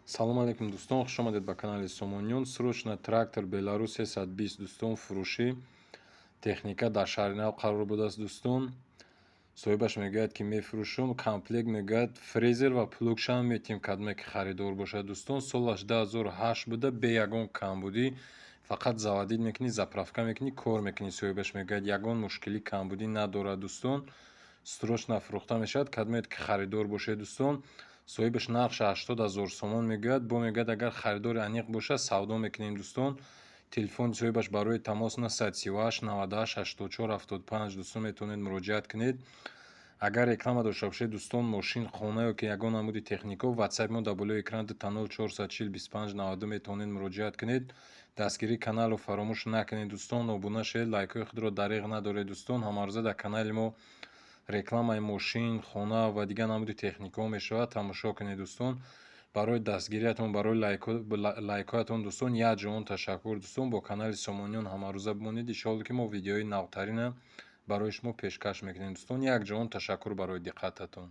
салом алейкум дӯстон, хуш омадед ба канали Сомониён. Срочно трактор Беларус 320 дӯстон фурӯшӣ техника дар шаҳри Нав қарор будааст дӯстон. соҳибаш мегӯяд ки мефурӯшум, комплект мегӯяд фрезер ва плугшам метим кадоме ки харидор бошад дӯстон. солаш 2008 буда, бе ягон камбудӣ, фақат заводид мекунӣ, заправка мекунӣ, кор мекунӣ. соҳибаш мегӯяд ягон мушкили камбудӣ надорад дӯстон. срочно фурӯхта мешавад, кадомед ки харидор бошед дӯстон. соҳибаш нақша 80 000 сомон мегӯяд. бо мегӯяд агар харидори аниқ бошад савдо мекунем дӯстон. телефони соҳибаш барои тамос 938 98 84 75 дӯстон метавонед муроҷиат кунед. агар реклама дошта бошед дӯстон, мошин, хона ё ки ягон намуди технико, ватсайп мо дар болои экран танол 440 25 92 метавонед муроҷиат кунед. дастгирии каналро фаромӯш накунед дӯстон. обуна шавед, лайкҳои худро дариғ надоред дӯстон. ҳамарӯза дар канали мо рекламаи мошин, хона ва дигар намуди техникаҳо мешавад. тамошо кунед дӯстон. барои дастгириятон, барои лайкҳоятон дӯстон якҷон ташаккур дӯстон. бо канали Сомониён ҳамарӯза бимонед. иншоалло ки мо видеои навтарина барои шумо пешкаш мекунем дӯстон. якҷон ташаккур барои диққататон.